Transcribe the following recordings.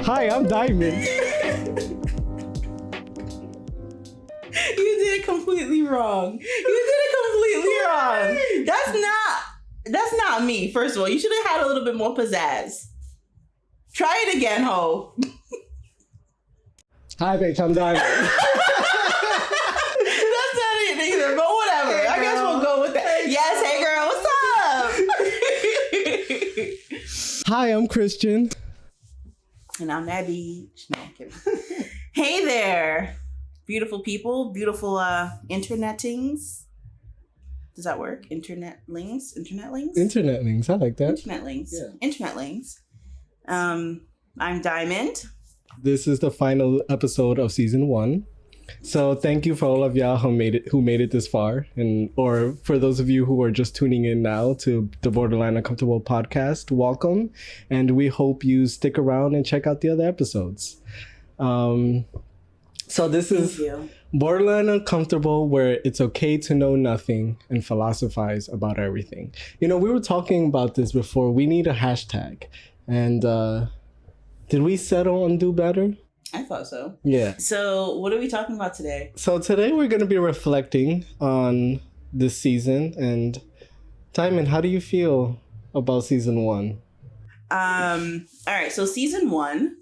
Hi, I'm Diamond. You did it completely wrong. That's not me. First of all, you should have had a little bit more pizzazz. Try it again, ho. Hi, bitch, I'm Diamond. That's not it either, but whatever. Hey, I guess we'll go with that. Yes, hey girl, what's up? Hi, I'm Christian. And I'm that beach. No, I'm kidding. Hey there, beautiful people, beautiful internet things. Does that work? Internet links? Internet links, I like that. Internet links. Yeah. Internet links. I'm Diamond. This is the final episode of season 1. So thank you for all of y'all who made it this far, or for those of you who are just tuning in now to the Borderline Uncomfortable podcast, welcome, and we hope you stick around and check out the other episodes. So this is Borderline Uncomfortable, where it's okay to know nothing and philosophize about everything. You know, we were talking about this before. We need a hashtag, and did we settle on do better? I thought so. Yeah. So what are we talking about today? So today we're going to be reflecting on this season. And Diamond, how do you feel about season 1? All right. So season 1,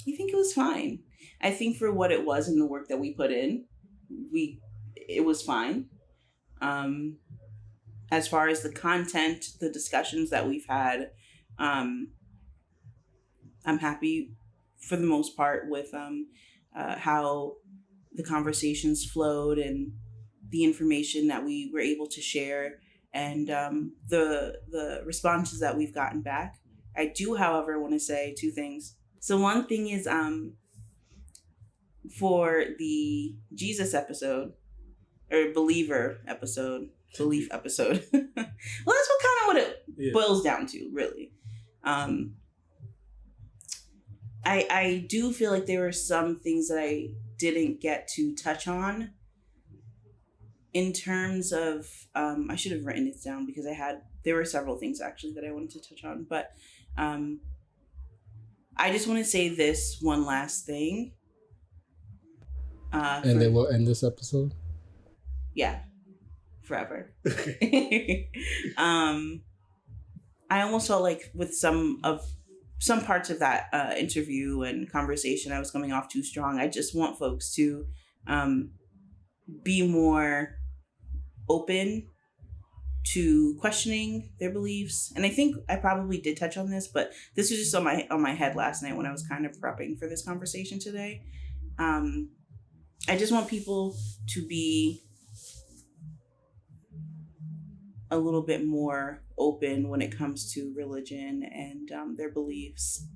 I think it was fine. I think for what it was and the work that we put in, it was fine. As far as the content, the discussions that we've had, I'm happy for the most part with how the conversations flowed and the information that we were able to share and the responses that we've gotten back. I do, however, want to say 2 things. So one thing is for the Jesus episode or believer episode, belief episode. Well, that's what it boils down to, really. I do feel like there were some things that I didn't get to touch on in terms of, I should have written it down because there were several things actually that I wanted to touch on, but I just want to say this one last thing. And then we'll end this episode? Yeah. Forever. I almost felt like with some parts of that interview and conversation, I was coming off too strong. I just want folks to be more open to questioning their beliefs. And I think I probably did touch on this, but this was just on my head last night when I was kind of prepping for this conversation today. I just want people to be a little bit more open when it comes to religion and their beliefs,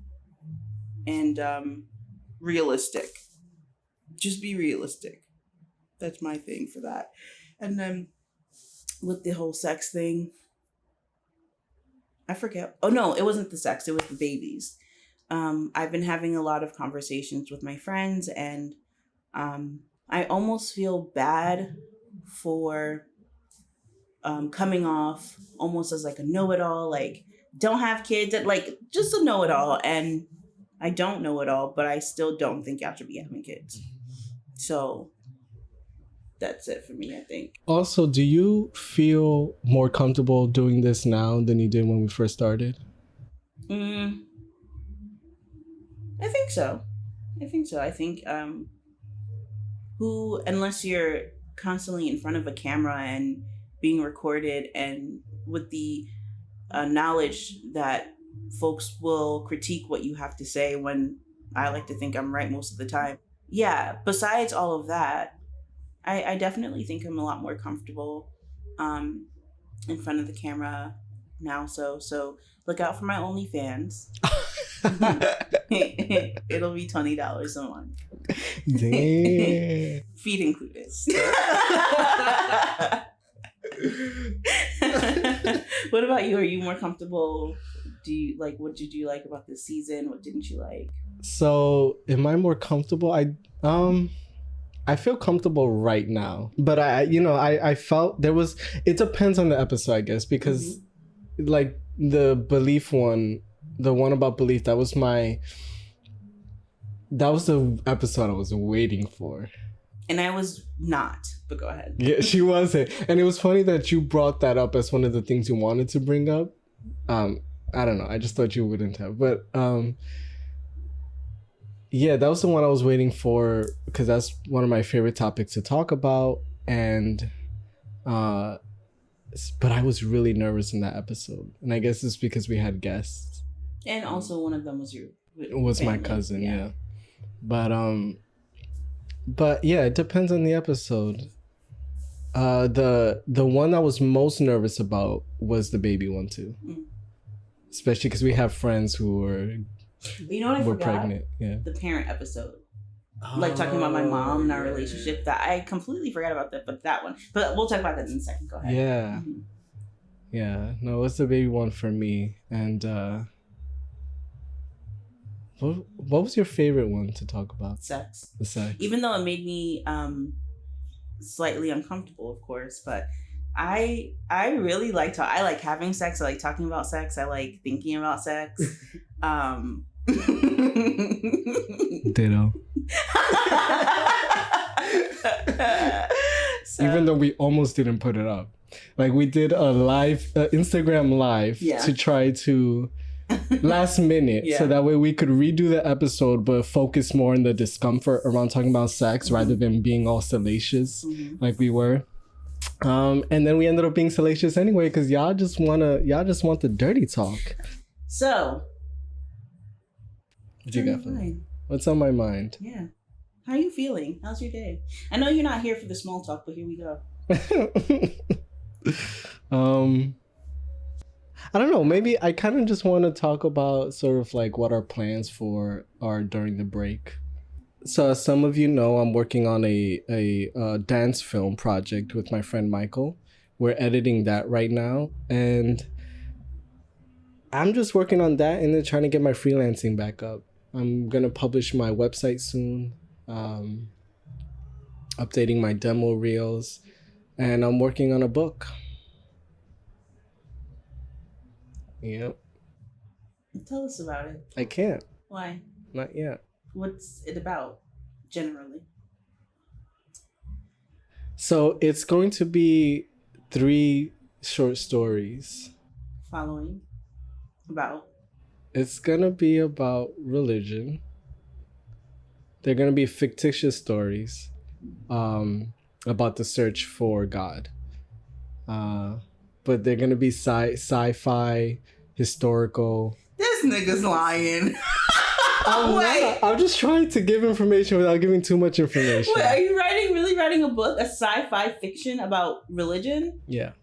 and realistic. Just be realistic. That's my thing for that. And then with the whole sex thing, I forget. Oh no, it wasn't the sex. It was the babies. I've been having a lot of conversations with my friends, and I almost feel bad for coming off almost as like a know-it-all, like don't have kids, like just a know-it-all. And I don't know it all, but I still don't think y'all should be having kids. So that's it for me, I think. Also, do you feel more comfortable doing this now than you did when we first started? I think so. I think unless you're constantly in front of a camera and being recorded, and with the knowledge that folks will critique what you have to say, when I like to think I'm right most of the time. Yeah, besides all of that, I definitely think I'm a lot more comfortable in front of the camera now. So look out for my OnlyFans. It'll be $20 a month. Damn. Feed included. What about you? Are you more comfortable? What did you like about this season? What didn't you like? So am I more comfortable? I feel comfortable right now, but I felt it depends on the episode, I guess, because like the belief one, the one about belief, that was the episode I was waiting for. And I was not, but go ahead. Yeah, she wasn't. And it was funny that you brought that up as one of the things you wanted to bring up. I don't know. I just thought you wouldn't have. But yeah, that was the one I was waiting for because that's one of my favorite topics to talk about. And but I was really nervous in that episode. And I guess it's because we had guests. And also one of them was my cousin, yeah. But yeah, it depends on the episode. The one I was most nervous about was the baby one too. Especially because we have friends who were pregnant. Yeah. The parent episode. Like talking about my mom and our relationship, that I completely forgot about that one. But we'll talk about that in a second. Go ahead. Yeah. Yeah. No, it's the baby one for me. And what was your favorite one to talk about? Sex. The sex. Even though it made me slightly uncomfortable, of course, but I really like I like having sex. I like talking about sex. I like thinking about sex. Ditto. Even though we almost didn't put it up, like we did a live Instagram live to try to last minute so that way we could redo the episode but focus more on the discomfort around talking about sex rather than being all salacious like we were. And then we ended up being salacious anyway because y'all just want the dirty talk. So what you got for me? What's on my mind? Yeah. How are you feeling? How's your day? I know you're not here for the small talk, but here we go. I don't know. Maybe I kind of just want to talk about sort of like what our plans are during the break. So as some of you know, I'm working on a dance film project with my friend Michael. We're editing that right now, and I'm just working on that and then trying to get my freelancing back up. I'm gonna publish my website soon, updating my demo reels, and I'm working on a book. Yep. Tell us about it. I can't. Why? Not yet. What's it about, generally? So it's going to be 3 short stories. Following. About? It's gonna be about religion. They're gonna be fictitious stories about the search for God. But they're gonna be sci-fi, historical. This nigga's lying. I'm just trying to give information without giving too much information. Wait, are you really writing a book, a sci-fi fiction about religion? Yeah.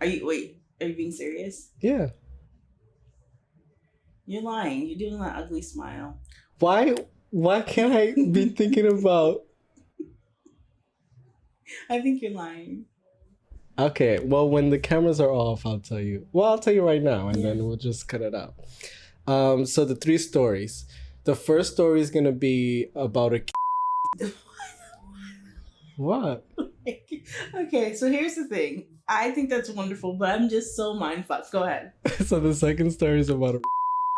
Are you being serious? Yeah. You're lying. You're doing that ugly smile. Why can't I be thinking about... I think you're lying. Okay, well, when the cameras are off, I'll tell you. Well, I'll tell you right now, and then we'll just cut it out. So the 3 stories. The first story is going to be about a... What? Okay, so here's the thing. I think that's wonderful, but I'm just so mindfucked. Go ahead. So the second story is about a...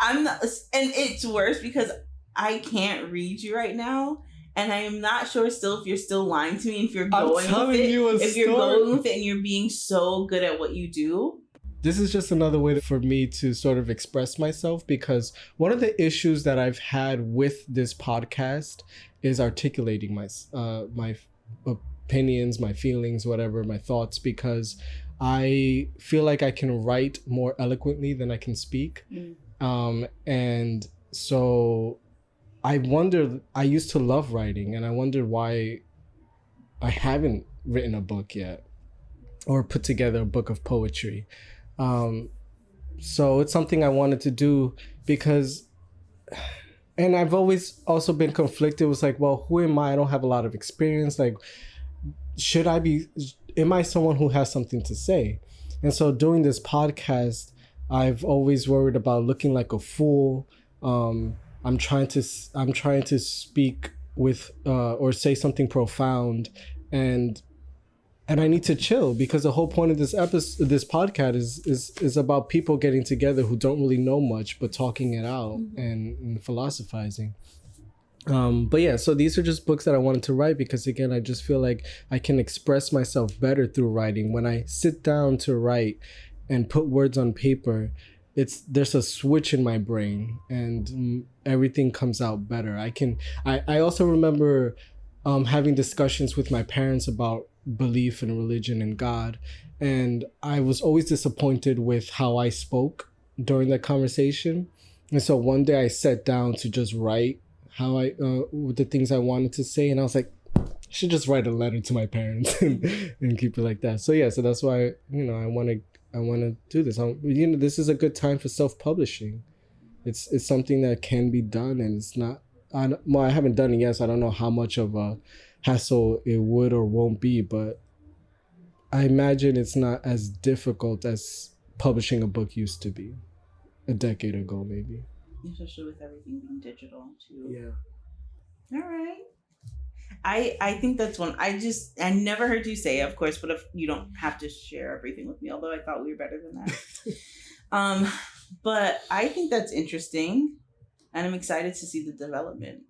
I'm not... And it's worse because I can't read you right now. And I am not sure still if you're still lying to me, if you're going with it. You're going with it and you're being so good at what you do. This is just another way for me to sort of express myself, because one of the issues that I've had with this podcast is articulating my opinions, my feelings, whatever, my thoughts, because I feel like I can write more eloquently than I can speak. And so I wondered, I used to love writing, and I wondered why I haven't written a book yet or put together a book of poetry. So it's something I wanted to do because, and I've always also been conflicted. It was like, well, who am I? I don't have a lot of experience. Like, am I someone who has something to say? And so doing this podcast, I've always worried about looking like a fool. I'm trying to speak with or say something profound, and and I need to chill, because the whole point of this episode, this podcast, is about people getting together who don't really know much but talking it out and philosophizing. But yeah, so these are just books that I wanted to write because, again, I just feel like I can express myself better through writing. When I sit down to write and put words on paper, there's a switch in my brain, and everything comes out better. I also remember having discussions with my parents about belief in religion and God, and I was always disappointed with how I spoke during that conversation. And so one day I sat down to just write how the things I wanted to say, and I was like, I should just write a letter to my parents and keep it like that. So yeah, so that's why I want to do this. This is a good time for self-publishing. It's something that can be done, and it's not. I haven't done it yet, so I don't know how much of a hassle it would or won't be, but I imagine it's not as difficult as publishing a book used to be a decade ago, maybe. Especially with everything being digital too. Yeah. All right. I think that's one. I never heard you say, of course, but if you don't have to share everything with me, although I thought we were better than that. But I think that's interesting, and I'm excited to see the development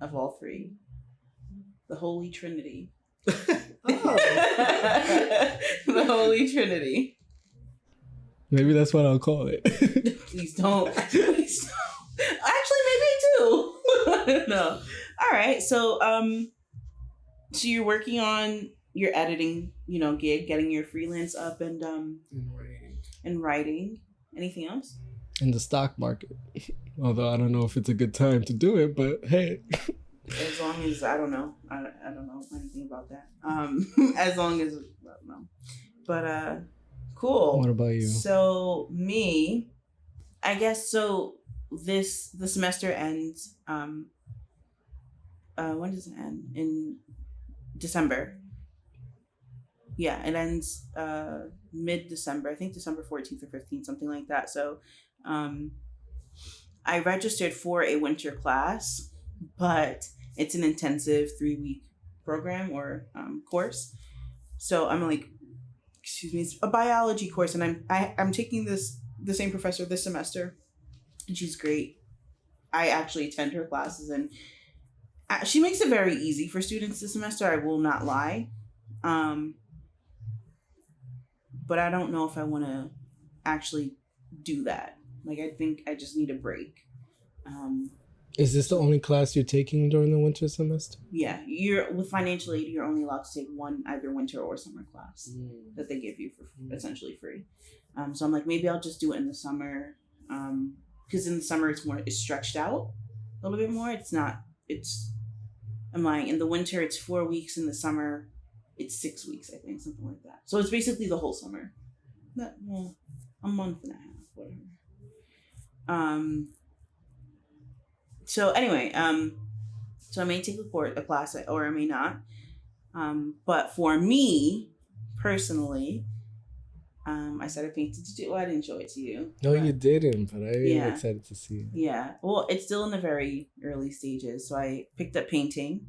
of all three. The Holy Trinity. The Holy Trinity. Maybe that's what I'll call it. Please don't. Please don't. Actually, maybe two. No. All right. So you're working on your editing, gig, getting your freelance up, and writing. Anything else? In the stock market. Although I don't know if it's a good time to do it, but hey. As long as I don't know anything about that. As long as I don't know. But cool. What about you? So me, I guess the semester ends. When does it end? In December. Yeah, it ends mid-December. I think December 14th or 15th, something like that. So I registered for a winter class, but it's an intensive 3-week program or course. So I'm like, it's a biology course, and I'm taking the same professor this semester, and she's great. I actually attend her classes, and she makes it very easy for students this semester. I will not lie. But I don't know if I want to actually do that. Like, I think I just need a break. Is this the only class you're taking during the winter semester? Yeah, with financial aid, you're only allowed to take one, either winter or summer class that they give you for essentially free. So I'm like, maybe I'll just do it in the summer, because in the summer it's stretched out a little bit more. I'm lying. In the winter it's 4 weeks. In the summer it's 6 weeks, I think, something like that. So it's basically the whole summer. A month and a half, whatever. So anyway, so I may take a class, or I may not. But for me, personally, I started painting today. Well, I didn't show it to you. No, you didn't, but I am excited to see it. Yeah. Well, it's still in the very early stages. So I picked up painting.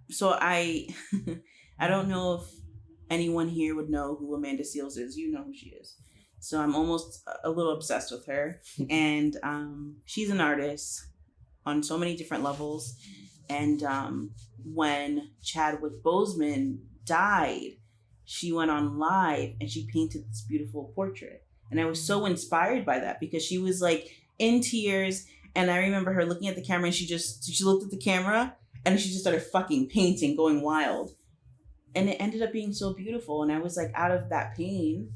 So I don't know if anyone here would know who Amanda Seals is. You know who she is. So I'm almost a little obsessed with her. And she's an artist on so many different levels. And when Chadwick Boseman died, she went on live and she painted this beautiful portrait. And I was so inspired by that because she was like in tears. And I remember her looking at the camera and she looked at the camera and she just started fucking painting, going wild. And it ended up being so beautiful. And I was like, out of that pain,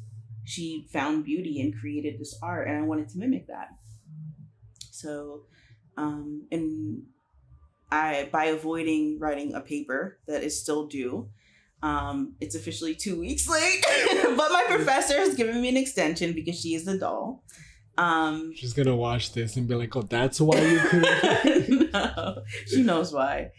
she found beauty and created this art, and I wanted to mimic that. So, by avoiding writing a paper that is still due, it's officially 2 weeks late, but my professor has given me an extension because she is the doll. She's gonna watch this and be like, "Oh, that's why you could." No, she knows why.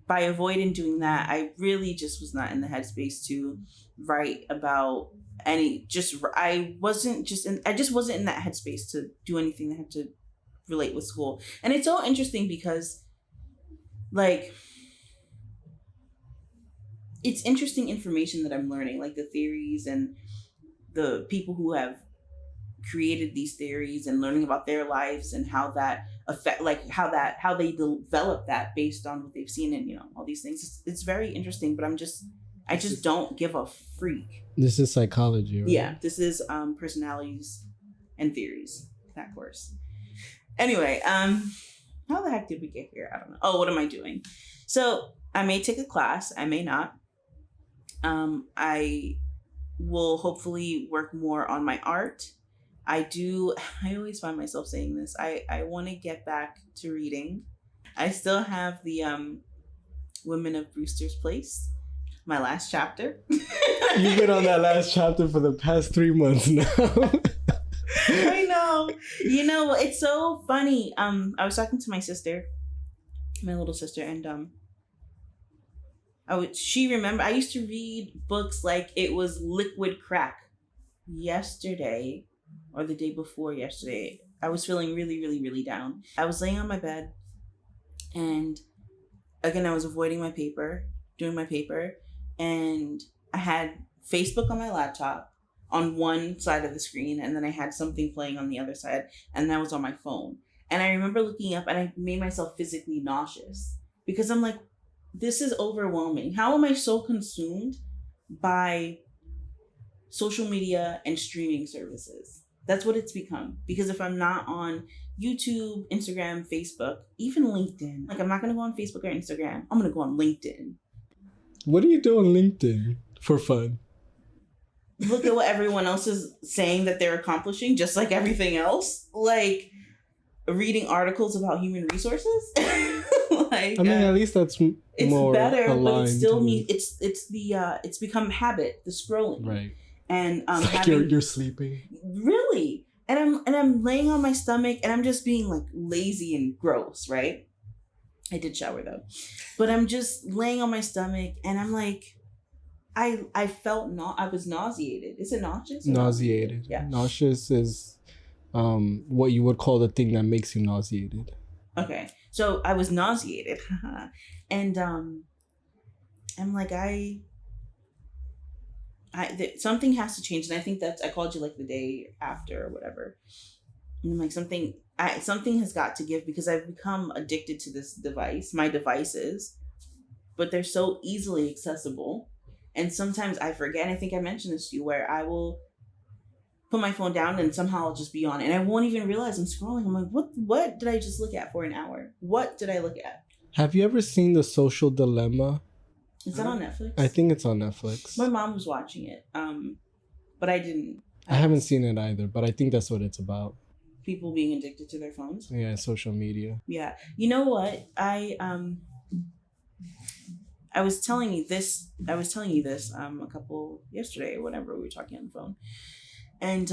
By avoiding doing that, I really just was not in the headspace to write about I just wasn't in that headspace to do anything that had to relate with school. And it's so interesting because, like, it's interesting information that I'm learning, like the theories and the people who have created these theories and learning about their lives and how that affect, like how they develop that based on what they've seen and, you know, all these things. It's very interesting, but I just don't give a freak. This is psychology, right? Yeah, this is personalities and theories, that course. Anyway, how the heck did we get here? I don't know. Oh, what am I doing? So I may take a class, I may not. I will hopefully work more on my art. I always find myself saying this. I want to get back to reading. I still have the Women of Brewster's Place, my last chapter. You've been on that last chapter for the past 3 months now. I know. You know, it's so funny. I was talking to my sister, my little sister, and she remembered I used to read books like it was liquid crack. Yesterday, or the day before yesterday, I was feeling really, really, really down. I was laying on my bed, and again, I was avoiding my paper, doing my paper, and I had Facebook on my laptop on one side of the screen, and then I had something playing on the other side, and that was on my phone. And I remember looking up, and I made myself physically nauseous because I'm like, this is overwhelming. How am I so consumed by social media and streaming services? That's what it's become. Because if I'm not on YouTube, Instagram, Facebook, even LinkedIn, like I'm not going to go on Facebook or Instagram. I'm going to go on LinkedIn. What do you do on LinkedIn for fun? Look at what everyone else is saying that they're accomplishing, just like everything else. Like reading articles about human resources. Like, I mean, at least that's it's more better, aligned. but it's still me. It's become habit, the scrolling. Right. And it's like you're sleeping. Really. And I'm laying on my stomach and I'm just being like lazy and gross, right? I did shower though. But I'm just laying on my stomach and I'm like, I was nauseated. Is it nauseous? Nauseated. Yeah. Nauseous is what you would call the thing that makes you nauseated. Okay. So I was nauseated. And I'm like, something has to change. And I think I called you like the day after or whatever. And I'm like, something has got to give because I've become addicted to this device, my devices, but they're so easily accessible. And sometimes I forget, and I think I mentioned this to you, where I will put my phone down and somehow I'll just be on it. And I won't even realize I'm scrolling. I'm like, what did I just look at for an hour? What did I look at? Have you ever seen The Social Dilemma? Is that on Netflix? I think it's on Netflix. My mom was watching it, but I didn't. I haven't seen it either, but I think that's what it's about. People being addicted to their phones? Yeah, social media. Yeah. You know what? I was telling you this a couple yesterday or whatever, we were talking on the phone. And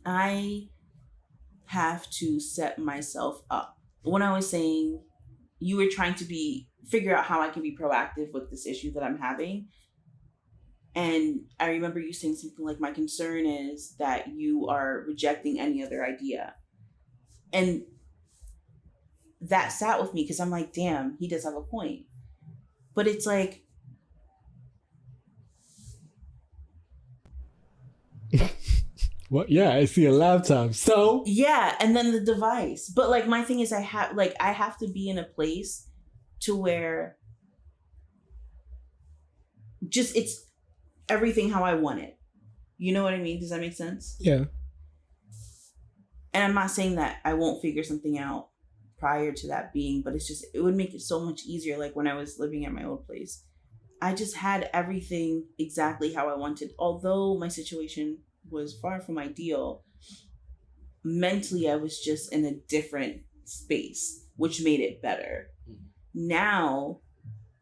I have to set myself up. When I was saying you were trying to figure out how I can be proactive with this issue that I'm having. And I remember you saying something like, my concern is that you are rejecting any other idea. And that sat with me because I'm like, damn, he does have a point. But it's like, What? Yeah, I see a laptop. So yeah, and then the device. But like my thing is I have to be in a place to where just it's everything how I want it. You know what I mean? Does that make sense? Yeah. And I'm not saying that I won't figure something out prior to that being, but it would make it so much easier. Like when I was living at my old place, I just had everything exactly how I wanted. Although my situation was far from ideal, mentally I was just in a different space, which made it better. Now,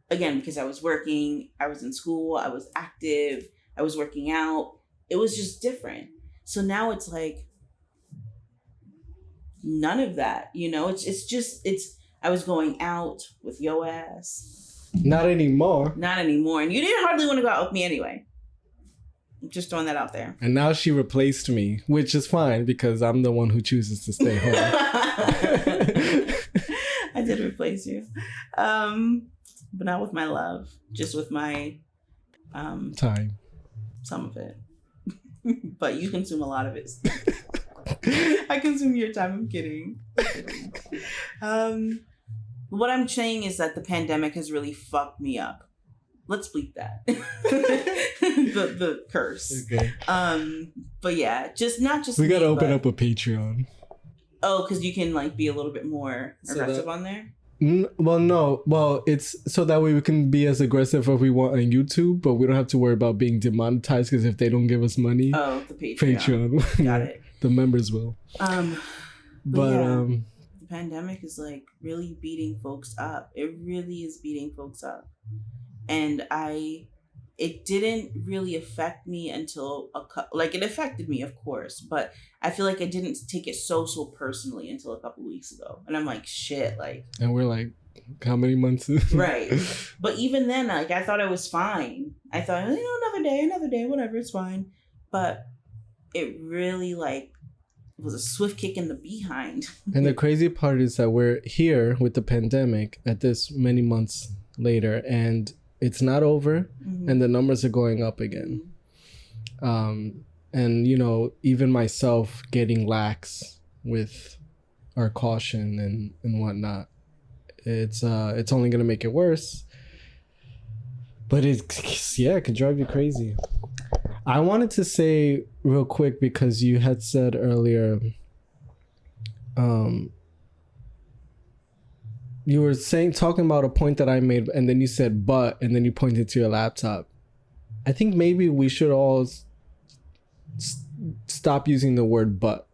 again, because I was working, I was in school, I was active, I was working out, it was just different. So now it's like none of that, I was going out with yo ass. Not anymore. And you didn't hardly want to go out with me anyway. Just throwing that out there. And now she replaced me, which is fine because I'm the one who chooses to stay home. I did replace you. But not with my love, just with my time. Some of it. But you consume a lot of it. I consume your time. I'm kidding. What I'm saying is that the pandemic has really fucked me up. Let's bleep that. the curse. Okay. But yeah, not just we gotta open up a Patreon. Oh, because you can like be a little bit more aggressive on there. Well, no. Well, it's so that way we can be as aggressive as we want on YouTube, but we don't have to worry about being demonetized because if they don't give us money, the Patreon. Got it. The members will. But the pandemic is like really beating folks up. It really is beating folks up, and it didn't really affect me until it affected me, of course, but I feel like I didn't take it so personally until a couple weeks ago. And I'm like, shit, like. And we're like, how many months? Right. But even then, like, I thought I was fine. I thought, another day, whatever, it's fine. But it really, like, was a swift kick in the behind. And the crazy part is that we're here with the pandemic at this many months later, and it's not over, and the numbers are going up again. And, even myself getting lax with our caution and whatnot, it's only going to make it worse. But it can drive you crazy. I wanted to say real quick, because you had said earlier, you were talking about a point that I made, and then you said but, and then you pointed to your laptop. I think maybe we should all stop using the word but.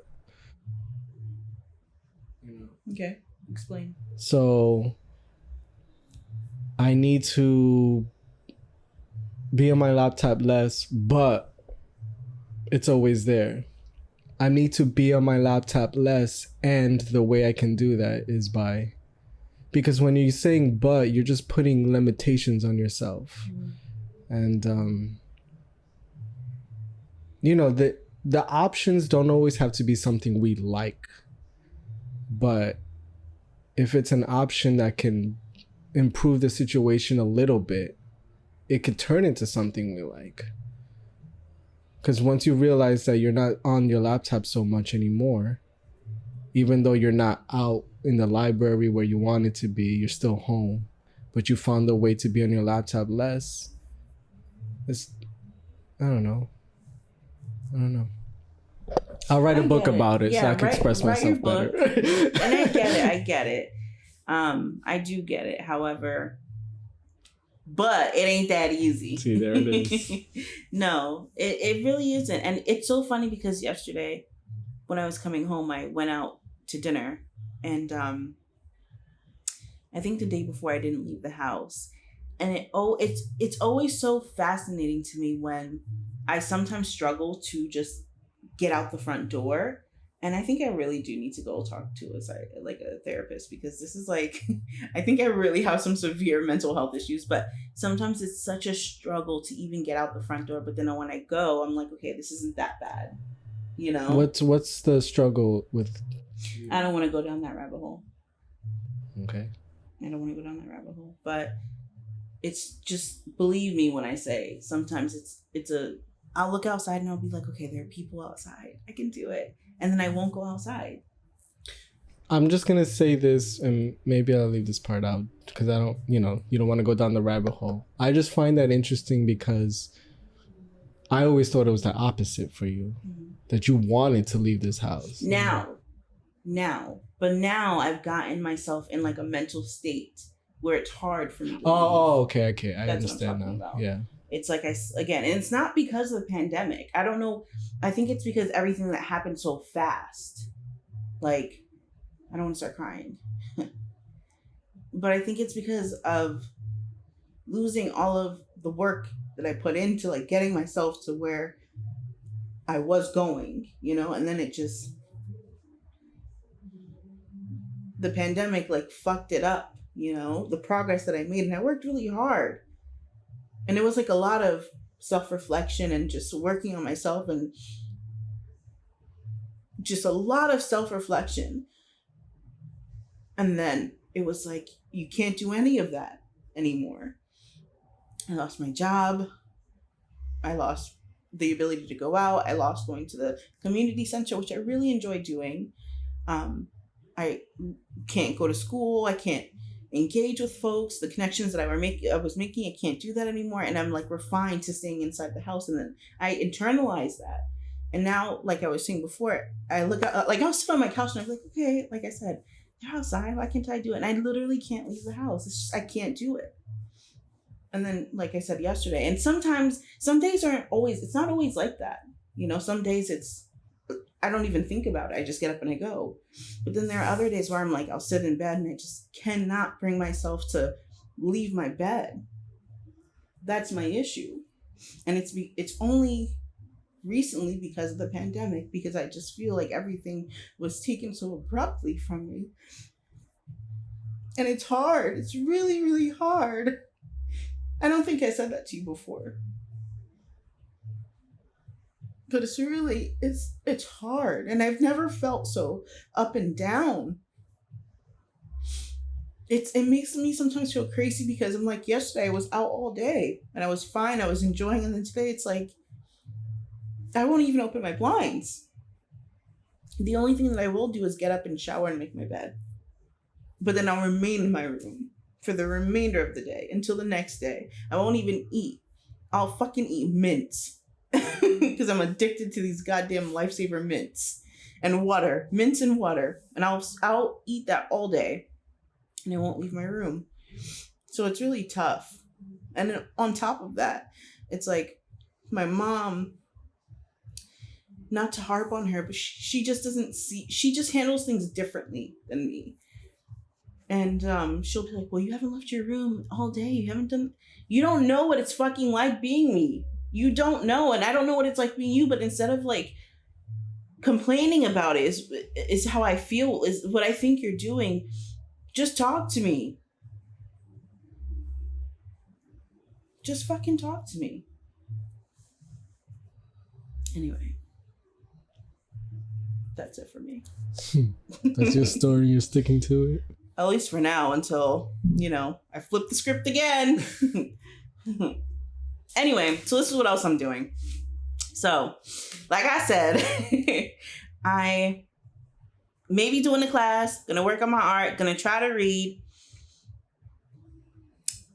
Okay, explain. So I need to be on my laptop less, but it's always there. I need to be on my laptop less, and the way I can do that is by... Because when you're saying but, you're just putting limitations on yourself. And, the options don't always have to be something we like. But if it's an option that can improve the situation a little bit, it could turn into something we like. Because once you realize that you're not on your laptop so much anymore, even though you're not out in the library where you wanted to be, you're still home, but you found a way to be on your laptop less. I don't know. I'll write a book about it so I can express myself better. And I get it. I do get it. However, but it ain't that easy. See, there it is. No, it really isn't. And it's so funny because yesterday when I was coming home, I went out to dinner, and I think the day before I didn't leave the house. And it's always so fascinating to me when I sometimes struggle to just get out the front door. And I think I really do need to go talk to a therapist, because this is like, I think I really have some severe mental health issues, but sometimes it's such a struggle to even get out the front door. But then when I go, I'm like, okay, this isn't that bad. What's the struggle with? I don't want to go down that rabbit hole. Okay. I don't want to go down that rabbit hole, but it's just, believe me when I say, sometimes I'll look outside and I'll be like, okay, there are people outside. I can do it. And then I won't go outside. I'm just going to say this, and maybe I'll leave this part out because I don't, you don't want to go down the rabbit hole. I just find that interesting because I always thought it was the opposite for you, that you wanted to leave this house. Now, I've gotten myself in like a mental state where it's hard for me to leave. Okay. I That's understand now. about. Yeah. It's like, and it's not because of the pandemic. I don't know. I think it's because everything that happened so fast. Like, I don't want to start crying. But I think it's because of losing all of the work that I put into like getting myself to where I was going, and then the pandemic like fucked it up, the progress that I made, and I worked really hard. And it was like a lot of self-reflection and just working on myself, and just a lot of self-reflection. And then it was like, you can't do any of that anymore. I lost my job. I lost the ability to go out. I lost going to the community center, which I really enjoy doing. I can't go to school. I can't engage with folks. The connections that I was making, I can't do that anymore. And I'm like refined to staying inside the house. And then I internalized that. And now, like I was saying before, I look at, like I was sitting on my couch and I was like, okay, like I said, they're outside. Why can't I do it? And I literally can't leave the house. It's just, I can't do it. And then, like I said yesterday, and sometimes, some days it's not always like that. You know, some days I don't even think about it. I just get up and I go. But then there are other days where I'm like, I'll sit in bed and I just cannot bring myself to leave my bed. That's my issue. And it's only recently because of the pandemic, because I just feel like everything was taken so abruptly from me. And it's hard. It's really, really hard. I don't think I said that to you before. But it's hard. And I've never felt so up and down. It makes me sometimes feel crazy because I'm like, yesterday I was out all day and I was fine. I was enjoying. And then today it's like, I won't even open my blinds. The only thing that I will do is get up and shower and make my bed. But then I'll remain in my room for the remainder of the day until the next day. I won't even eat. I'll fucking eat mints because I'm addicted to these goddamn Lifesaver mints and water, mints and water. And I'll eat that all day and I won't leave my room. So it's really tough. And then on top of that, it's like my mom, not to harp on her, but she just she just handles things differently than me. And she'll be like, well, you haven't left your room all day. You don't know what it's fucking like being me. You don't know. And I don't know what it's like being you. But instead of like complaining about it is how I feel, is what I think you're doing. Just talk to me. Just fucking talk to me. Anyway. That's it for me. That's your story. You're sticking to it. At least for now, until, I flip the script again. Anyway, so this is what else I'm doing. So, like I said, I may be doing a class, gonna work on my art, gonna try to read.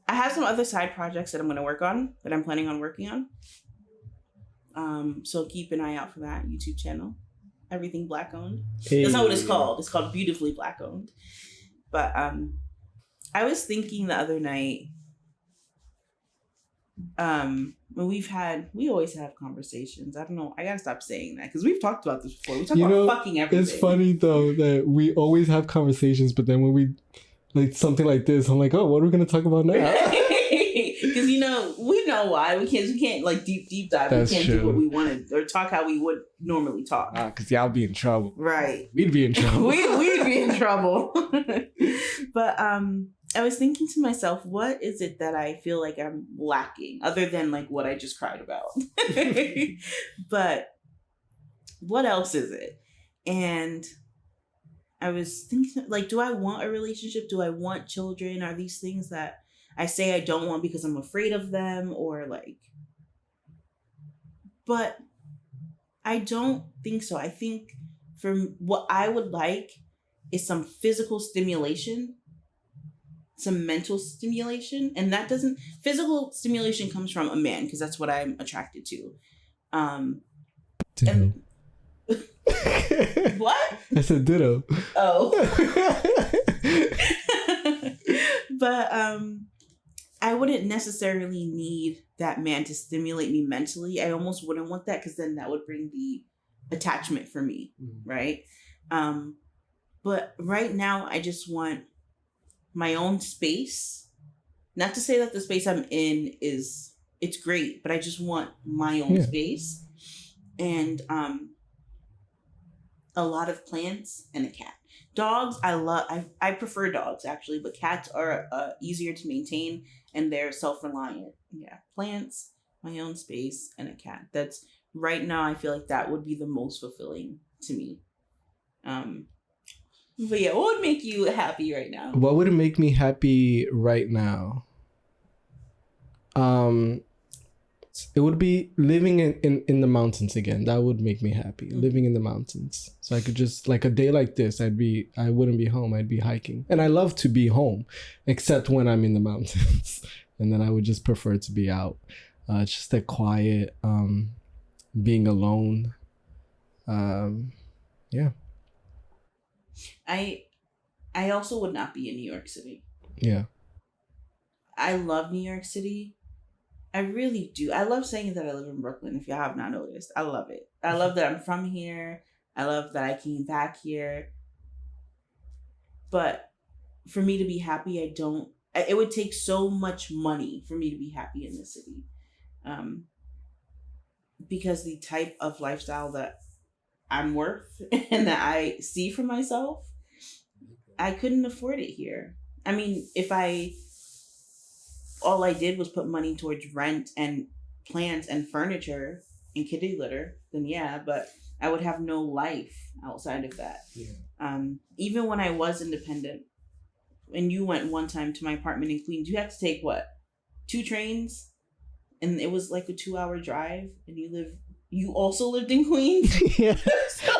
I have some other side projects that I'm gonna work on, that I'm planning on working on. So keep an eye out for that YouTube channel. Everything Black owned. Hey. That's not what it's called. It's called Beautifully Black owned. But I was thinking the other night, we always have conversations. I don't know. I gotta stop saying that because we've talked about this before. We talk about fucking everything. It's funny though that we always have conversations, but then when we like something like this, I'm like, oh, what are we gonna talk about now? Because we know why we can't like deep dive. That's we can't true. do what we wanted or talk how we would normally talk. Because y'all be in trouble. Right. We'd be in trouble. We'd be in trouble. But I was thinking to myself, what is it that I feel like I'm lacking other than like what I just cried about? But what else is it? And I was thinking, like, do I want a relationship? Do I want children? Are these things that I say I don't want because I'm afraid of them, or like, but I don't think so. I think for what I would like is some physical stimulation, some mental stimulation. And physical stimulation comes from a man because that's what I'm attracted to. Ditto. What? I said ditto. Oh. But I wouldn't necessarily need that man to stimulate me mentally. I almost wouldn't want that because then that would bring the attachment for me, right? But right now, I just want my own space. Not to say that the space I'm in it's great, but I just want my own space. And a lot of plants and a cat. Dogs, I prefer dogs actually, but cats are easier to maintain and they're self-reliant. Yeah, plants, my own space, and a cat. That's right now. I feel like that would be the most fulfilling to me. Um, but yeah, what would make you happy right now? What would make me happy right now? It would be living in the mountains again. That would make me happy. Living in the mountains. So I could just, like a day like this, I wouldn't be home. I'd be hiking. And I love to be home, except when I'm in the mountains. And then I would just prefer to be out. It's just that quiet, being alone. Yeah. I also would not be in New York City. Yeah. I love New York City. I really do. I love saying that I live in Brooklyn, if you have not noticed. I love it. I love that I'm from here. I love that I came back here. But for me to be happy, it would take so much money for me to be happy in the city. Because the type of lifestyle that I'm worth and that I see for myself, I couldn't afford it here. I mean, if all I did was put money towards rent and plants and furniture and kitty litter, then yeah, but I would have no life outside of that. Yeah. Even when I was independent, and you went one time to my apartment in Queens, you had to take what? 2 trains? And it was like a 2-hour drive, and you also lived in Queens? Yeah.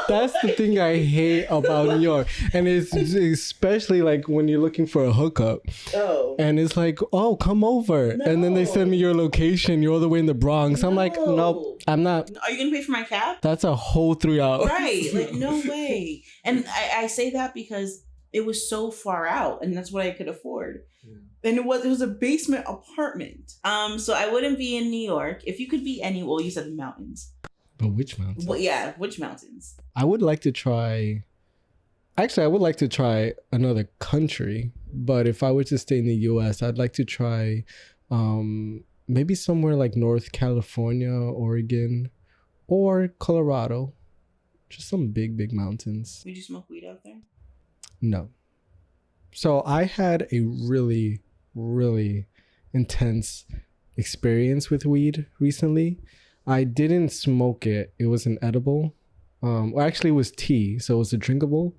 That's the thing I hate about New York. And it's especially like when you're looking for a hookup. Oh. And it's like, oh, come over. No. And then they send me your location. You're all the way in the Bronx. No. I'm like, nope, I'm not. Are you going to pay for my cab? That's a whole 3 hours. Right. Like, no way. And I say that because it was so far out, and that's what I could afford. Yeah. And it was a basement apartment. So I wouldn't be in New York. If you could be well, you said the mountains. But which mountains? Well, yeah, which mountains? I would like to try... Actually, I would like to try another country. But if I were to stay in the U.S., I'd like to try maybe somewhere like North California, Oregon, or Colorado. Just some big, big mountains. Would you smoke weed out there? No. So I had a really, really intense experience with weed recently. I didn't smoke it. It was an edible. Well, actually, it was tea, so it was a drinkable.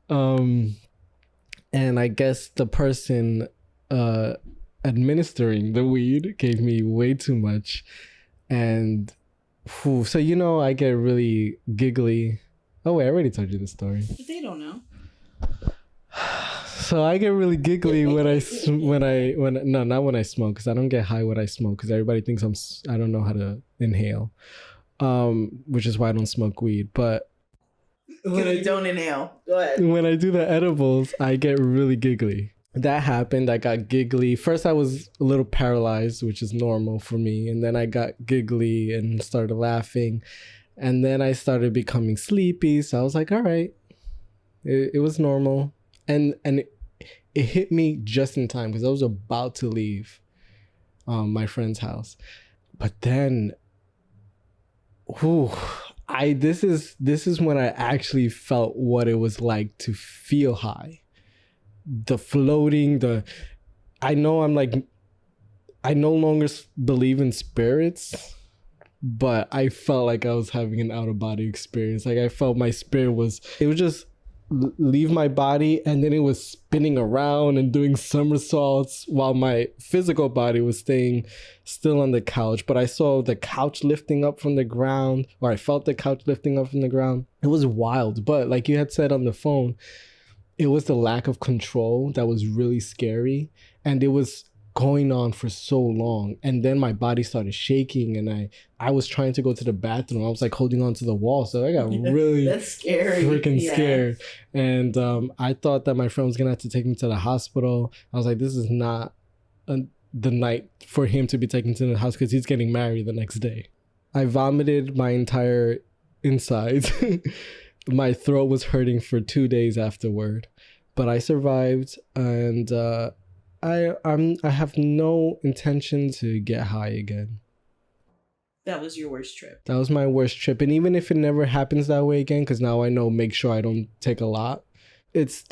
And I guess the person administering the weed gave me way too much. And so, I get really giggly. Oh, wait, I already told you the story. But they don't know. So I get really giggly not when I smoke, because I don't get high when I smoke, because everybody thinks I don't know how to inhale, which is why I don't smoke weed. But when I don't inhale, go ahead. When I do the edibles, I get really giggly. That happened. I got giggly. First, I was a little paralyzed, which is normal for me, and then I got giggly and started laughing, and then I started becoming sleepy. So I was like, all right, it was normal. And it hit me just in time, because I was about to leave my friend's house. But then, this is when I actually felt what it was like to feel high. The floating, I no longer believe in spirits, but I felt like I was having an out-of-body experience. Like I felt my spirit was just leave my body, and then it was spinning around and doing somersaults while my physical body was staying still on the couch. But I saw the couch lifting up from the ground, or I felt the couch lifting up from the ground. It was wild. But like you had said on the phone, it was the lack of control that was really scary, and it was going on for so long. And then my body started shaking, and I was trying to go to the bathroom. I was like holding on to the wall, so I got really that's scary, freaking scared. And I thought that my friend was gonna have to take me to the hospital. I was like, this is not the night for him to be taken to the house, because he's getting married the next day. I vomited my entire insides. My throat was hurting for 2 days afterward, but I survived, and I have no intention to get high again. That was your worst trip. That was my worst trip. And even if it never happens that way again, because now I know, make sure I don't take a lot, it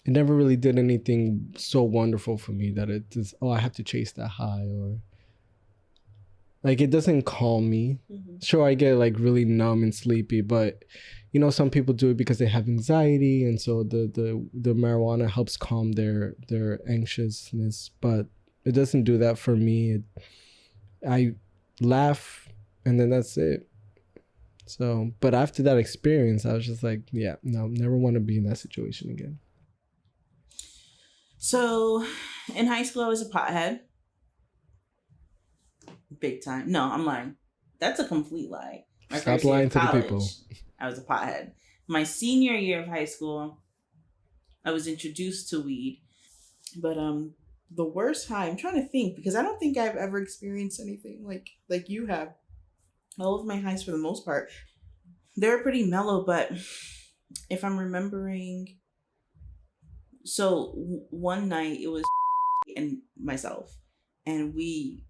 never really did anything so wonderful for me that I have to chase that high. Or Like, it doesn't calm me. Mm-hmm. Sure, I get like really numb and sleepy, but you know, some people do it because they have anxiety, and so the marijuana helps calm their anxiousness. But it doesn't do that for me. I laugh, and then that's it. So, but after that experience, I was just like, yeah, no, never want to be in that situation again. So, in high school, I was a pothead. Big time. No, I'm lying. That's a complete lie. My Stop first year lying of to the college, people. I was a pothead. My senior year of high school, I was introduced to weed. But the worst high, I'm trying to think because I don't think I've ever experienced anything like you have. All of my highs for the most part, they were pretty mellow, but if I'm remembering, so one night it was and myself, and we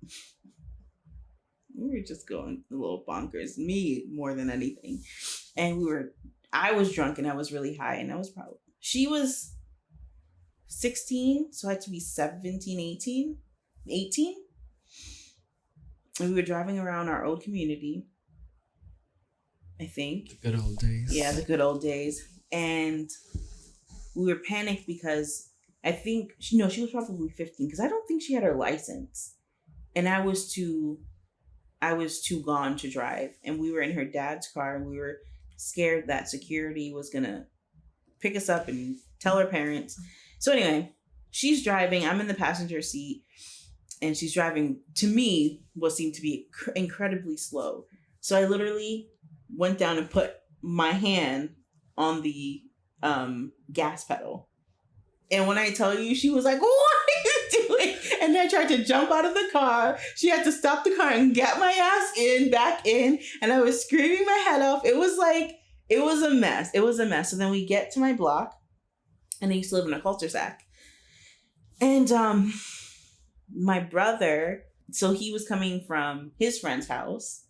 were just going a little bonkers, me more than anything. And I was drunk and I was really high, and she was 16, so I had to be 17, 18. And we were driving around our old community, I think. Good old days. Yeah, the good old days. And we were panicked because I think, she was probably 15, because I don't think she had her license. And I was too gone to drive. And we were in her dad's car, and we were scared that security was going to pick us up and tell her parents. So anyway, she's driving. I'm in the passenger seat, and she's driving, to me, what seemed to be incredibly slow. So I literally went down and put my hand on the gas pedal. And when I tell you, she was like, "What are you doing?" And I tried to jump out of the car. She had to stop the car and get my ass back in. And I was screaming my head off. It was a mess. It was a mess. So then we get to my block, and I used to live in a cul-de-sac. And my brother, so he was coming from his friend's house.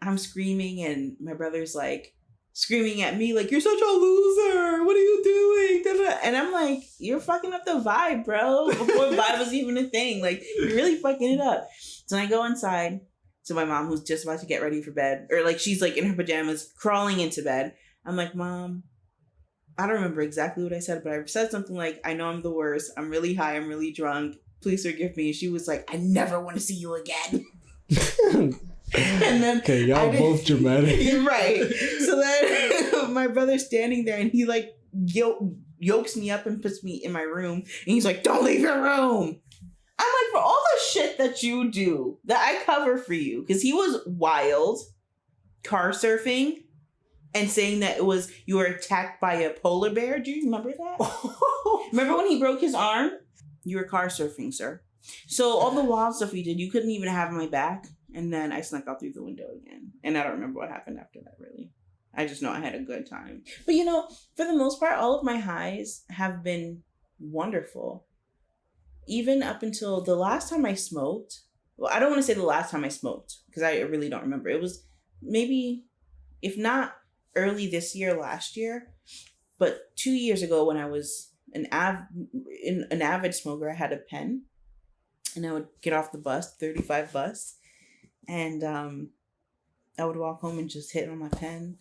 I'm screaming, and my brother's like screaming at me like, "You're such a loser. What are you doing?" And I'm like, "You're fucking up the vibe, bro." Before vibe was even a thing. Like, you're really fucking it up. So I go inside to my mom, who's just about to get ready for bed. Or like, she's like in her pajamas, crawling into bed. I'm like, "Mom," I don't remember exactly what I said, but I said something like, "I know I'm the worst. I'm really high. I'm really drunk. Please forgive me." And she was like, "I never want to see you again." And then okay, y'all both dramatic. You're right. So then my brother's standing there, and he like yokes me up and puts me in my room, and he's like, "Don't leave your room." I'm like, for all the shit that you do, that I cover for you, because he was wild, car surfing, and saying that you were attacked by a polar bear. Do you remember that? Remember when he broke his arm? You were car surfing, sir. So all the wild stuff we did, you couldn't even have my back. And then I snuck out through the window again. And I don't remember what happened after that, really. I just know I had a good time. But for the most part, all of my highs have been wonderful. Even up until the last time I smoked. Well, I don't want to say the last time I smoked, because I really don't remember. It was maybe, if not early this year, last year, but 2 years ago when I was an avid smoker. I had a pen, and I would get off the bus, 35 bus, and I would walk home and just hit on my pen,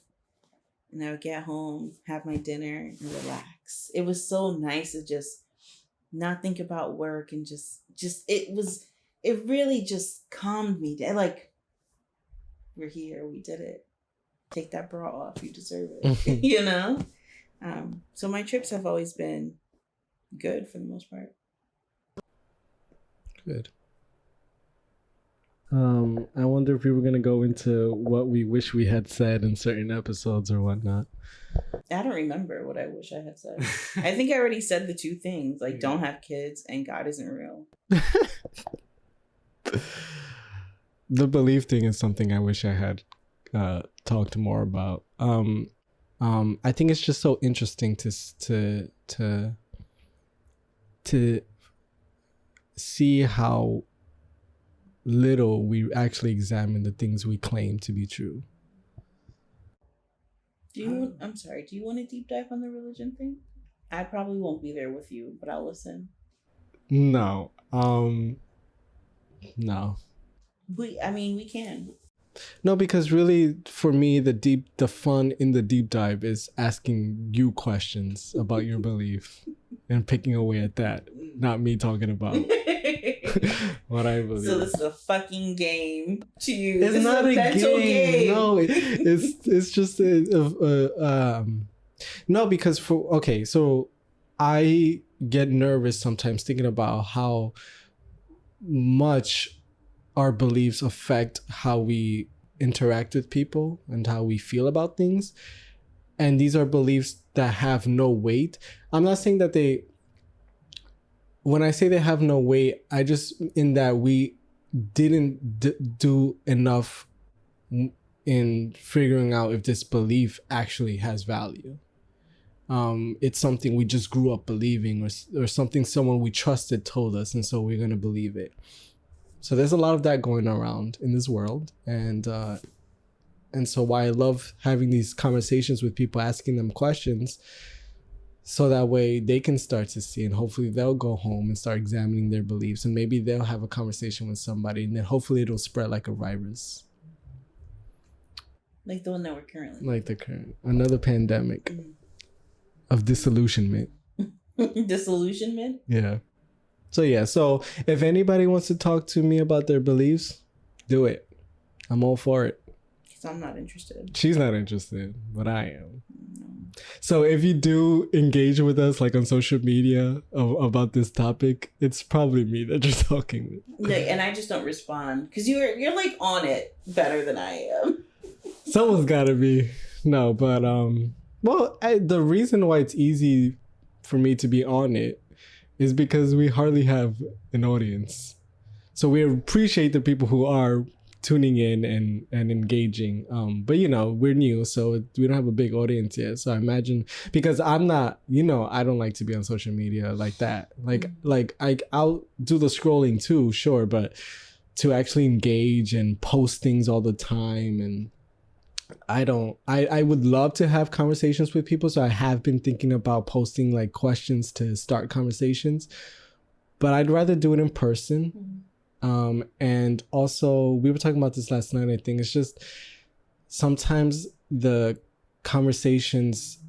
and I would get home, have my dinner, and relax. It was so nice to just not think about work, and it really just calmed me down. Like, we're here, we did it. Take that bra off, you deserve it. So my trips have always been good for the most part. Good. I wonder if we were gonna go into what we wish we had said in certain episodes or whatnot. I don't remember what I wish I had said. I think I already said the two things, like don't have kids and God isn't real. The belief thing is something I wish I had talked more about. I think it's just so interesting to see how little we actually examine the things we claim to be true. Do you want to deep dive on the religion thing? I probably won't be there with you, but I'll listen. No. No. We can. No, because really, for me, the fun in the deep dive is asking you questions about your belief and picking away at that, not me talking about what I believe. So this is a fucking game to you. It's this not is a mental game. No, it's just no, because so I get nervous sometimes thinking about how much our beliefs affect how we interact with people and how we feel about things. And these are beliefs that have no weight. I'm not saying that when I say they have no weight, I just in that we didn't do enough in figuring out if this belief actually has value. It's something we just grew up believing, or something someone we trusted told us, and so we're gonna believe it. So there's a lot of that going around in this world, and so why I love having these conversations with people, asking them questions, so that way they can start to see, and hopefully they'll go home and start examining their beliefs, and maybe they'll have a conversation with somebody, and then hopefully it'll spread like a virus. Like the one that we're currently. Like the current, another pandemic of disillusionment. Disillusionment? Yeah. So if anybody wants to talk to me about their beliefs, do it. I'm all for it. Because I'm not interested. She's not interested, but I am. No. So if you do engage with us like on social media about this topic, it's probably me that you're talking with. Yeah, and I just don't respond because you're like on it better than I am. Someone's gotta be. No, but the reason why it's easy for me to be on it is because we hardly have an audience. So we appreciate the people who are tuning in and engaging. But we're new, so we don't have a big audience yet. So I imagine, because I'm not, I don't like to be on social media like that. I'll do the scrolling too, sure, but to actually engage and post things all the time, and I would love to have conversations with people. So I have been thinking about posting like questions to start conversations, but I'd rather do it in person. And also we were talking about this last night. I think it's just sometimes the conversations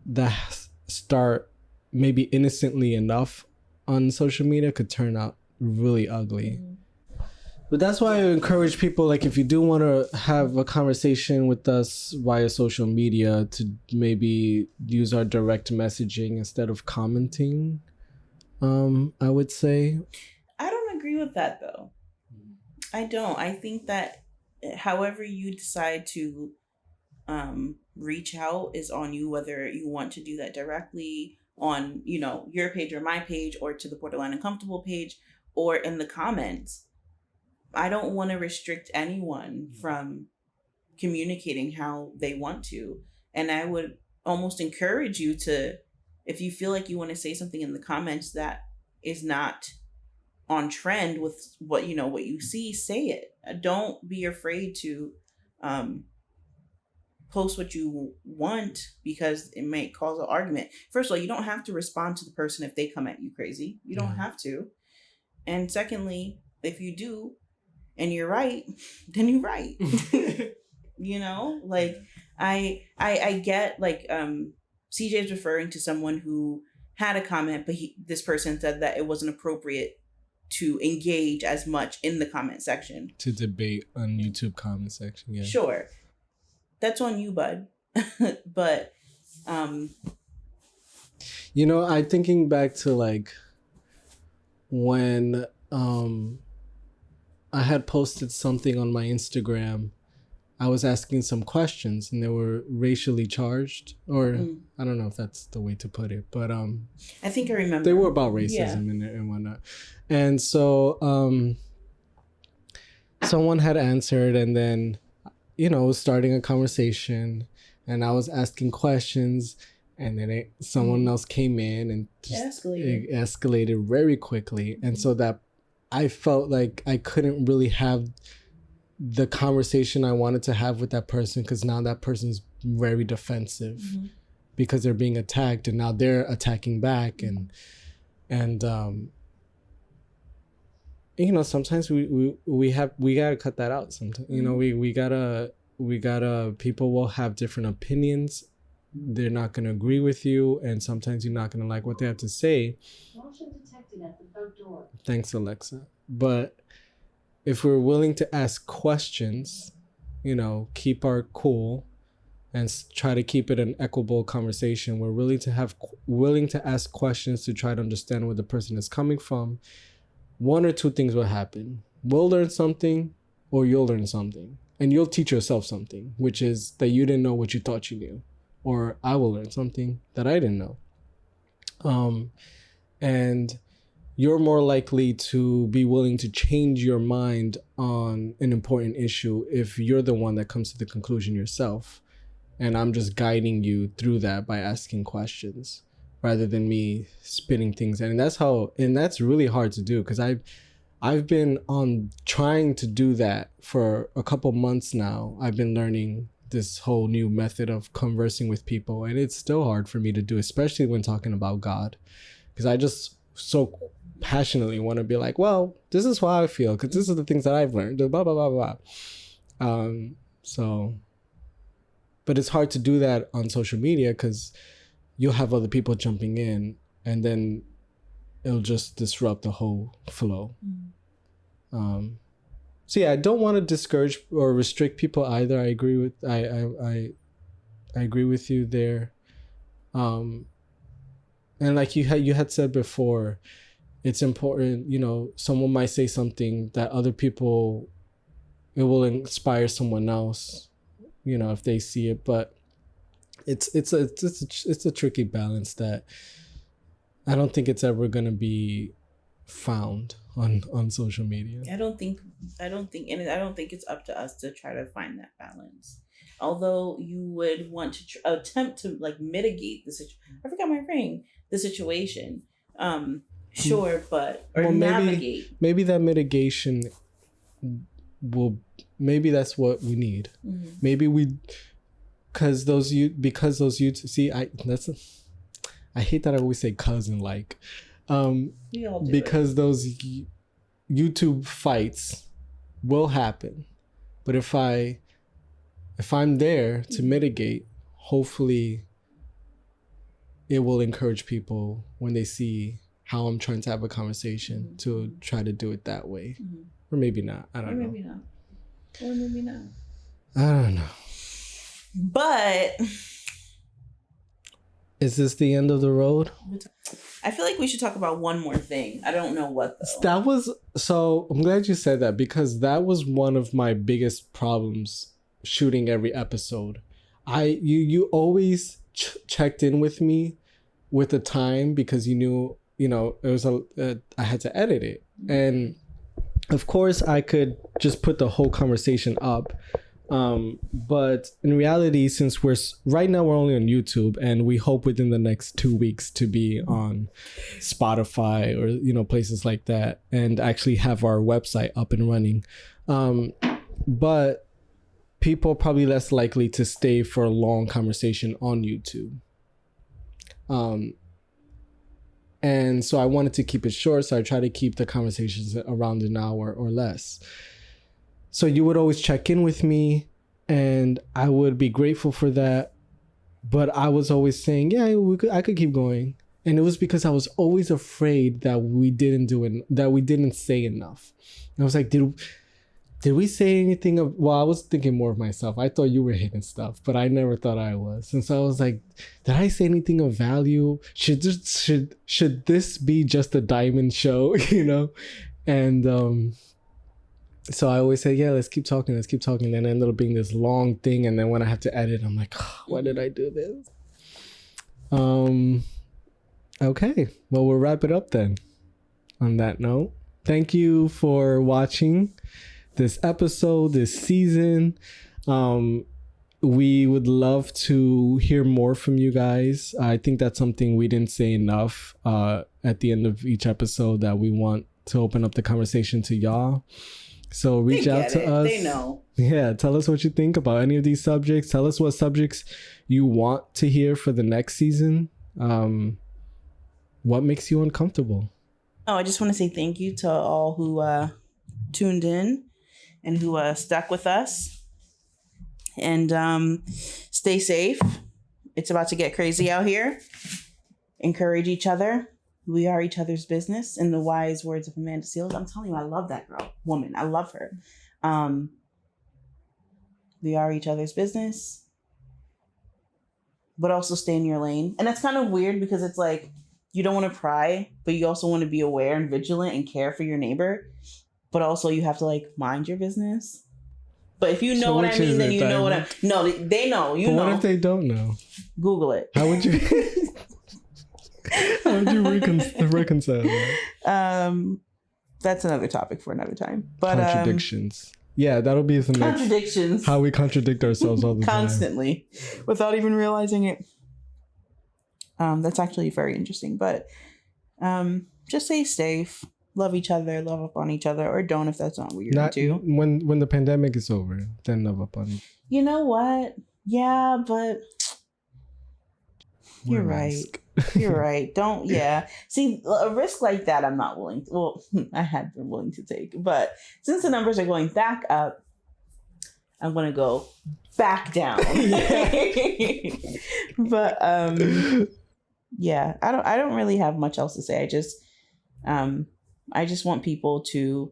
that start maybe innocently enough on social media could turn out really ugly. But that's why I encourage people, like, if you do want to have a conversation with us via social media, to maybe use our direct messaging instead of commenting, I would say. I don't agree with that, though. I don't. I think that however you decide to reach out is on you, whether you want to do that directly on, your page or my page, or to the Borderline Uncomfortable page, or in the comments. I don't want to restrict anyone from communicating how they want to. And I would almost encourage you to, if you feel like you want to say something in the comments that is not on trend with what you see, say it. Don't be afraid to post what you want, because it may cause an argument. First of all, you don't have to respond to the person if they come at you crazy. You don't have to. And secondly, if you do, and you're right, then you're right. I get CJ's referring to someone who had a comment, but this person said that it wasn't appropriate to engage as much in the comment section. To debate on YouTube comment section, yeah. Sure. That's on you, bud. But I'm thinking back to when I had posted something on my Instagram. I was asking some questions and they were racially charged, or I don't know if that's the way to put it, but I think I remember. They were about racism and whatnot. And so someone had answered, and then starting a conversation, and I was asking questions, and then someone else came in and just it escalated very quickly. And so that I felt like I couldn't really have the conversation I wanted to have with that person, because now that person's very defensive because they're being attacked, and now they're attacking back, and sometimes we gotta cut that out. Sometimes, we gotta, people will have different opinions. They're not gonna agree with you, and sometimes you're not gonna like what they have to say. Motion detected at the front door. Thanks, Alexa. But if we're willing to ask questions, keep our cool and try to keep it an equitable conversation, we're willing to ask questions to try to understand where the person is coming from, one or two things will happen. We'll learn something, or you'll learn something. And you'll teach yourself something, which is that you didn't know what you thought you knew. Or I will learn something that I didn't know. And you're more likely to be willing to change your mind on an important issue if you're the one that comes to the conclusion yourself. And I'm just guiding you through that by asking questions rather than me spitting things in. And that's really hard to do, because I've been on trying to do that for a couple months now. I've been learning this whole new method of conversing with people, and it's still hard for me to do, especially when talking about God, because I just so passionately want to be like, well, this is how I feel, because this is the things that I've learned, blah, blah, blah, blah. But it's hard to do that on social media, because you'll have other people jumping in, and then it'll just disrupt the whole flow. So yeah, I don't want to discourage or restrict people either. I agree with you there. And like you had said before, it's important, someone might say something that other people, it will inspire someone else, if they see it. But it's a tricky balance that I don't think it's ever going to be found on social media. I don't think it's up to us to try to find that balance. Although you would want to attempt to mitigate the situation. I forgot my ring. The situation. Sure, but navigate. Maybe that mitigation maybe that's what we need. Mm-hmm. Maybe because those youth see, I hate that I always say cousin like. We all do because it. Those YouTube fights will happen, but if I'm there to mitigate, hopefully it will encourage people when they see how I'm trying to have a conversation to try to do it that way. Or maybe not. I don't know. Or maybe not. I don't know. But is this the end of the road? I feel like we should talk about one more thing. I don't know what though. So I'm glad you said that, because that was one of my biggest problems shooting every episode. You always checked in with me with the time, because you knew, it was I had to edit it. And of course I could just put the whole conversation up. But in reality, since right now we're only on YouTube, and we hope within the next 2 weeks to be on Spotify or, places like that, and actually have our website up and running. But people are probably less likely to stay for a long conversation on YouTube. And so I wanted to keep it short. So I try to keep the conversations around an hour or less. So you would always check in with me, and I would be grateful for that. But I was always saying, yeah, I could keep going. And it was because I was always afraid that we didn't say enough. And I was like, did we say anything well, I was thinking more of myself. I thought you were hitting stuff, but I never thought I was. And so I was like, did I say anything of value? Should this be just a diamond show, And so I always say, yeah, let's keep talking. Then it ended up being this long thing. And then when I have to edit, I'm like, why did I do this? Okay, well, we'll wrap it up then. On that note, thank you for watching this episode, this season. We would love to hear more from you guys. I think that's something we didn't say enough at the end of each episode, that we want to open up the conversation to y'all. So reach out to us. They know. Yeah, tell us what you think about any of these subjects. Tell us what subjects you want to hear for the next season. What makes you uncomfortable? Oh, I just want to say thank you to all who tuned in and who stuck with us. And stay safe. It's about to get crazy out here. Encourage each other. We are each other's business. In the wise words of Amanda Seales. I'm telling you, I love that woman. I love her. We are each other's business. But also stay in your lane. And that's kind of weird because it's like, you don't want to pry, but you also want to be aware and vigilant and care for your neighbor. But also you have to like mind your business. But if you know So what I which mean, is then it, you know Diamond? what I... No, they know. You But know. what if they don't know? Google it. How would you... How would you reconcile that? That's another topic for another time. But Contradictions. Yeah, that'll be the next... Contradictions. How we contradict ourselves all the time. Constantly. Without even realizing it. That's actually very interesting. But just stay safe. Love each other. Love up on each other. Or don't if that's not what you're into. When the pandemic is over, then love up on each other. You know what? Yeah, but... You're right. You're right. Don't, yeah. See, a risk like that, I'm not willing to, well, I had been willing to take. But since the numbers are going back up, I'm going to go back down. But, yeah, I don't really have much else to say. I just want people to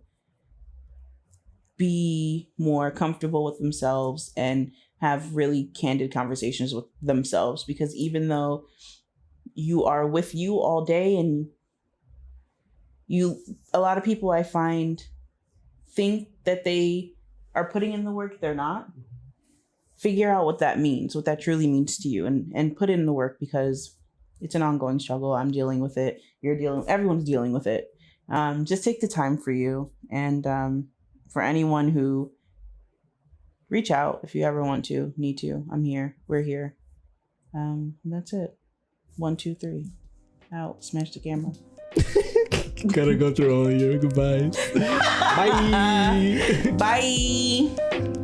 be more comfortable with themselves and have really candid conversations with themselves, because even though you are with you all day and a lot of people I find think that they are putting in the work, they're not. Figure out what that means, what that truly means to you, and put in the work, because it's an ongoing struggle. I'm dealing with it. Everyone's dealing with it. Just take the time for you. And for anyone who, reach out if you ever want to, need to. I'm here. We're here. That's it. 1, 2, 3. Out. Smash the camera. Gotta go through all your goodbyes. Bye. Bye.